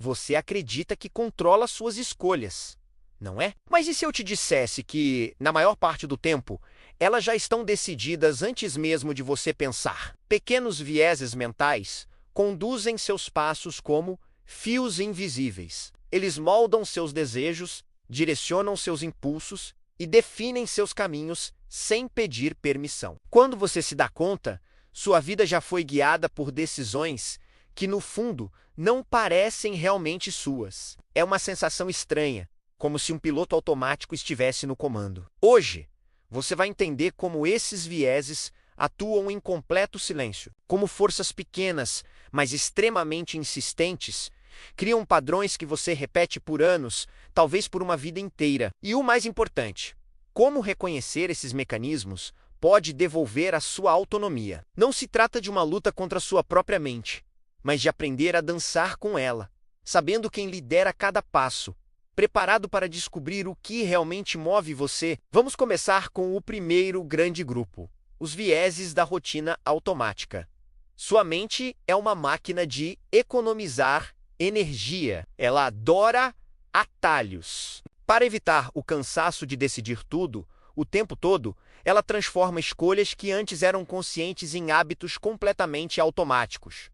Você acredita que controla suas escolhas, não é? Mas e se eu te dissesse que, na maior parte do tempo, elas já estão decididas antes mesmo de você pensar? Pequenos vieses mentais conduzem seus passos como fios invisíveis. Eles moldam seus desejos, direcionam seus impulsos e definem seus caminhos sem pedir permissão. Quando você se dá conta, sua vida já foi guiada por decisões que, no fundo, não parecem realmente suas. É uma sensação estranha, como se um piloto automático estivesse no comando. Hoje, você vai entender como esses vieses atuam em completo silêncio, como forças pequenas, mas extremamente insistentes, criam padrões que você repete por anos, talvez por uma vida inteira. E o mais importante, como reconhecer esses mecanismos pode devolver a sua autonomia. Não se trata de uma luta contra sua própria mente, mas de aprender a dançar com ela, sabendo quem lidera cada passo, preparado para descobrir o que realmente move você. Vamos começar com o primeiro grande grupo, os vieses da rotina automática. Sua mente é uma máquina de economizar energia. Ela adora atalhos. Para evitar o cansaço de decidir tudo, o tempo todo, ela transforma escolhas que antes eram conscientes em hábitos completamente automáticos.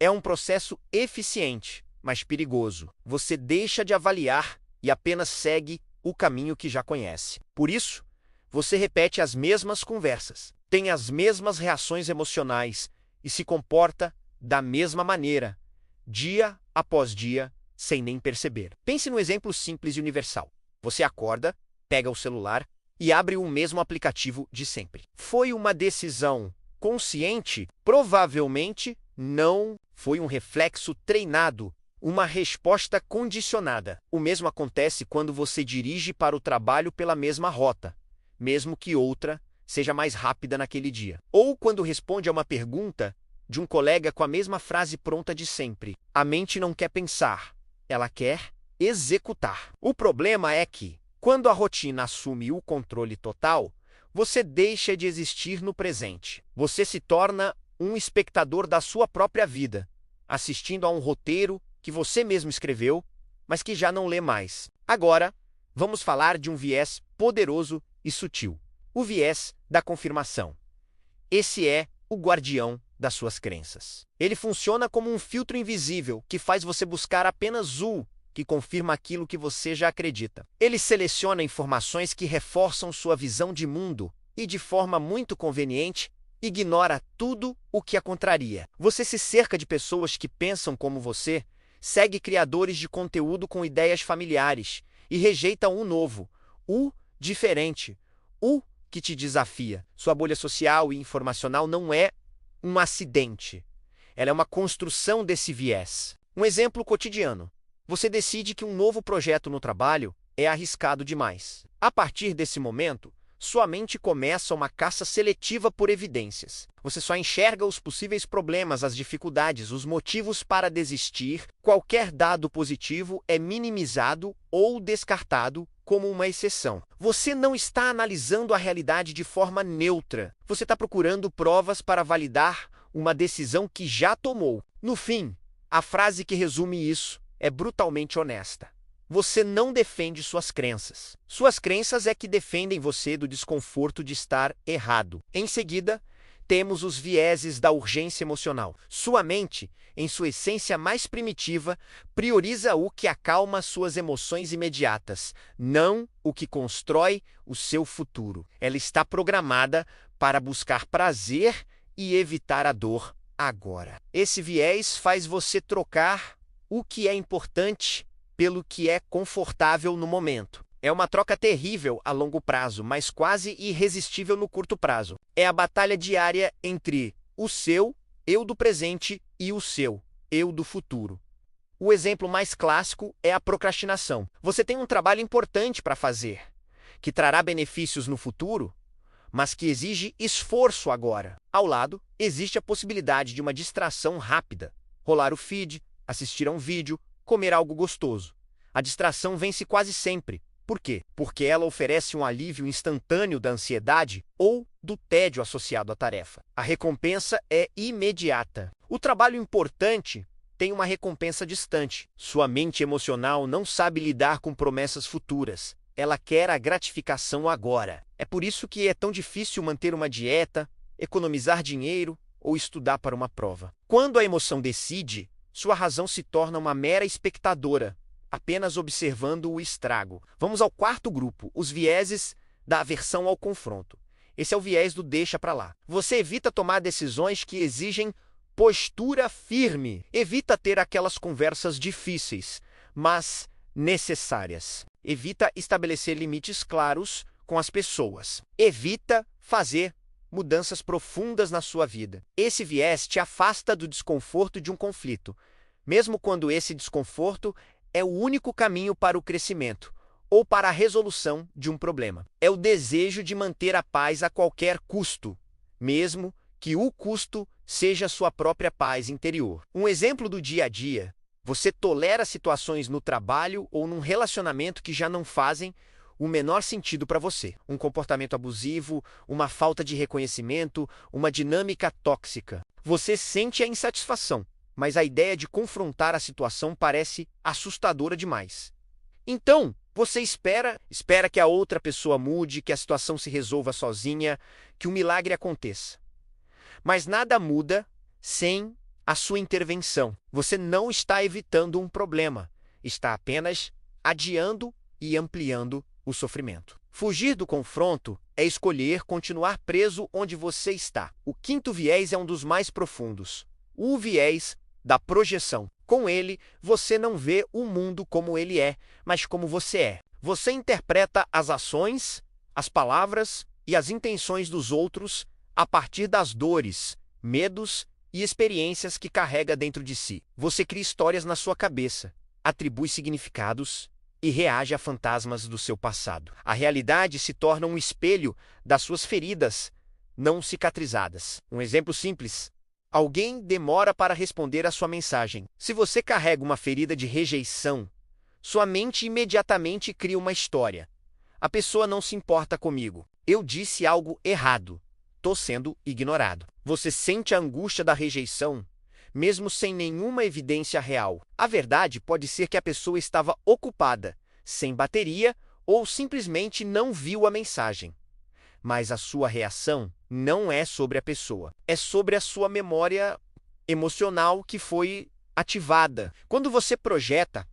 É um processo eficiente, mas perigoso. Você deixa de avaliar e apenas segue o caminho que já conhece. Por isso, você repete as mesmas conversas, tem as mesmas reações emocionais e se comporta da mesma maneira, dia após dia, sem nem perceber. Pense no exemplo simples e universal. Você acorda, pega o celular e abre o mesmo aplicativo de sempre. Foi uma decisão consciente? Provavelmente não. Foi um reflexo treinado, uma resposta condicionada. O mesmo acontece quando você dirige para o trabalho pela mesma rota, mesmo que outra seja mais rápida naquele dia. Ou quando responde a uma pergunta de um colega com a mesma frase pronta de sempre. A mente não quer pensar, ela quer executar. O problema é que, quando a rotina assume o controle total, você deixa de existir no presente. Você se torna um espectador da sua própria vida, assistindo a um roteiro que você mesmo escreveu, mas que já não lê mais. Agora, vamos falar de um viés poderoso e sutil. O viés da confirmação. Esse é o guardião das suas crenças. Ele funciona como um filtro invisível que faz você buscar apenas o que confirma aquilo que você já acredita. Ele seleciona informações que reforçam sua visão de mundo e, de forma muito conveniente, ignora tudo o que a contraria. Você se cerca de pessoas que pensam como você, segue criadores de conteúdo com ideias familiares e rejeita o novo, o diferente, o que te desafia. Sua bolha social e informacional não é um acidente. Ela é uma construção desse viés. Um exemplo cotidiano. Você decide que um novo projeto no trabalho é arriscado demais. A partir desse momento, sua mente começa uma caça seletiva por evidências. Você só enxerga os possíveis problemas, as dificuldades, os motivos para desistir. Qualquer dado positivo é minimizado ou descartado como uma exceção. Você não está analisando a realidade de forma neutra. Você está procurando provas para validar uma decisão que já tomou. No fim, a frase que resume isso é brutalmente honesta. Você não defende suas crenças. Suas crenças é que defendem você do desconforto de estar errado. Em seguida, temos os vieses da urgência emocional. Sua mente, em sua essência mais primitiva, prioriza o que acalma suas emoções imediatas, não o que constrói o seu futuro. Ela está programada para buscar prazer e evitar a dor agora. Esse viés faz você trocar o que é importante pelo que é confortável no momento. É uma troca terrível a longo prazo, mas quase irresistível no curto prazo. É a batalha diária entre o seu eu do presente e o seu eu do futuro. O exemplo mais clássico é a procrastinação. Você tem um trabalho importante para fazer, que trará benefícios no futuro, mas que exige esforço agora. Ao lado, existe a possibilidade de uma distração rápida. Rolar o feed, assistir a um vídeo, comer algo gostoso. A distração vence quase sempre. Por quê? Porque ela oferece um alívio instantâneo da ansiedade ou do tédio associado à tarefa. A recompensa é imediata. O trabalho importante tem uma recompensa distante. Sua mente emocional não sabe lidar com promessas futuras. Ela quer a gratificação agora. É por isso que é tão difícil manter uma dieta, economizar dinheiro ou estudar para uma prova. Quando a emoção decide, sua razão se torna uma mera espectadora, apenas observando o estrago. Vamos ao quarto grupo, os vieses da aversão ao confronto. Esse é o viés do deixa pra lá. Você evita tomar decisões que exigem postura firme. Evita ter aquelas conversas difíceis, mas necessárias. Evita estabelecer limites claros com as pessoas. Evita fazer mudanças profundas na sua vida. Esse viés te afasta do desconforto de um conflito, mesmo quando esse desconforto é o único caminho para o crescimento ou para a resolução de um problema. É o desejo de manter a paz a qualquer custo, mesmo que o custo seja sua própria paz interior. Um exemplo do dia a dia: você tolera situações no trabalho ou num relacionamento que já não fazem o menor sentido para você. Um comportamento abusivo, uma falta de reconhecimento, uma dinâmica tóxica. Você sente a insatisfação, mas a ideia de confrontar a situação parece assustadora demais. Então, você espera que a outra pessoa mude, que a situação se resolva sozinha, que um milagre aconteça. Mas nada muda sem a sua intervenção. Você não está evitando um problema, está apenas adiando e ampliando o sofrimento. Fugir do confronto é escolher continuar preso onde você está. O quinto viés é um dos mais profundos, o viés da projeção. Com ele, você não vê o mundo como ele é, mas como você é. Você interpreta as ações, as palavras e as intenções dos outros a partir das dores, medos e experiências que carrega dentro de si. Você cria histórias na sua cabeça, atribui significados e reage a fantasmas do seu passado. A realidade se torna um espelho das suas feridas não cicatrizadas. Um exemplo simples: alguém demora para responder a sua mensagem. Se você carrega uma ferida de rejeição, sua mente imediatamente cria uma história. A pessoa não se importa comigo. Eu disse algo errado. Estou sendo ignorado. Você sente a angústia da rejeição, mesmo sem nenhuma evidência real. A verdade pode ser que a pessoa estava ocupada, sem bateria ou simplesmente não viu a mensagem. Mas a sua reação não é sobre a pessoa, é sobre a sua memória emocional que foi ativada. Quando você projeta,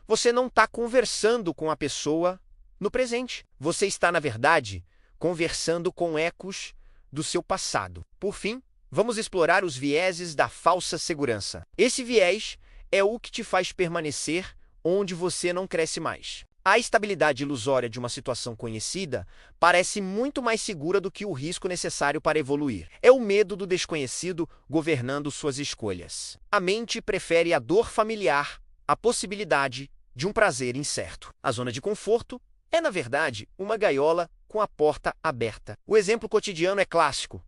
você não está conversando com a pessoa no presente. Você está, na verdade, conversando com ecos do seu passado. Por fim, vamos explorar os vieses da falsa segurança. Esse viés é o que te faz permanecer onde você não cresce mais. A estabilidade ilusória de uma situação conhecida parece muito mais segura do que o risco necessário para evoluir. É o medo do desconhecido governando suas escolhas. A mente prefere a dor familiar à possibilidade de um prazer incerto. A zona de conforto é, na verdade, uma gaiola com a porta aberta. O exemplo cotidiano é clássico.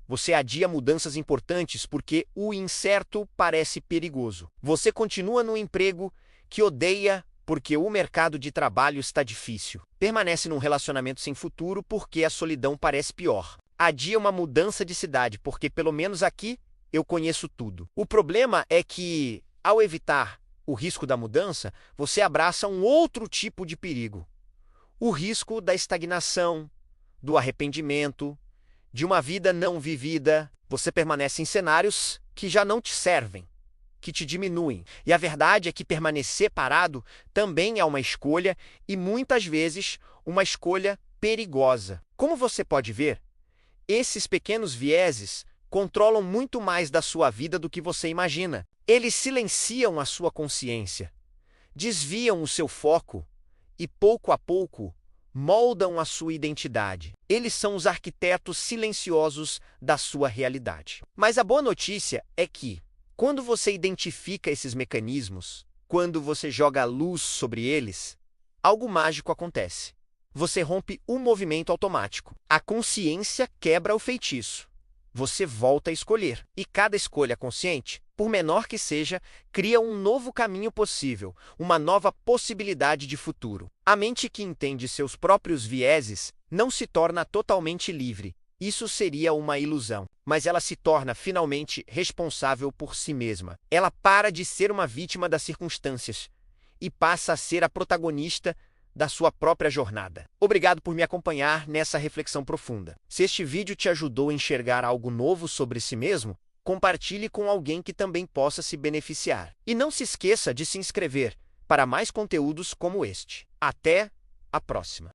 Você adia mudanças importantes porque o incerto parece perigoso. Você continua no emprego que odeia porque o mercado de trabalho está difícil. Permanece num relacionamento sem futuro porque a solidão parece pior. Adia uma mudança de cidade porque, pelo menos aqui, eu conheço tudo. O problema é que, ao evitar o risco da mudança, você abraça um outro tipo de perigo. O risco da estagnação, do arrependimento, de uma vida não vivida. Você permanece em cenários que já não te servem, que te diminuem. E a verdade é que permanecer parado também é uma escolha e, muitas vezes, uma escolha perigosa. Como você pode ver, esses pequenos vieses controlam muito mais da sua vida do que você imagina. Eles silenciam a sua consciência, desviam o seu foco e, pouco a pouco, moldam a sua identidade. Eles são os arquitetos silenciosos da sua realidade. Mas a boa notícia é que, quando você identifica esses mecanismos, quando você joga a luz sobre eles, algo mágico acontece. Você rompe um movimento automático. A consciência quebra o feitiço. Você volta a escolher. E cada escolha consciente, por menor que seja, cria um novo caminho possível, uma nova possibilidade de futuro. A mente que entende seus próprios vieses não se torna totalmente livre, Isso seria uma ilusão, mas ela se torna finalmente responsável por si mesma. Ela para de ser uma vítima das circunstâncias e passa a ser a protagonista da sua própria jornada. Obrigado por me acompanhar nessa reflexão profunda. Se este vídeo te ajudou a enxergar algo novo sobre si mesmo, compartilhe com alguém que também possa se beneficiar. E não se esqueça de se inscrever para mais conteúdos como este. Até a próxima!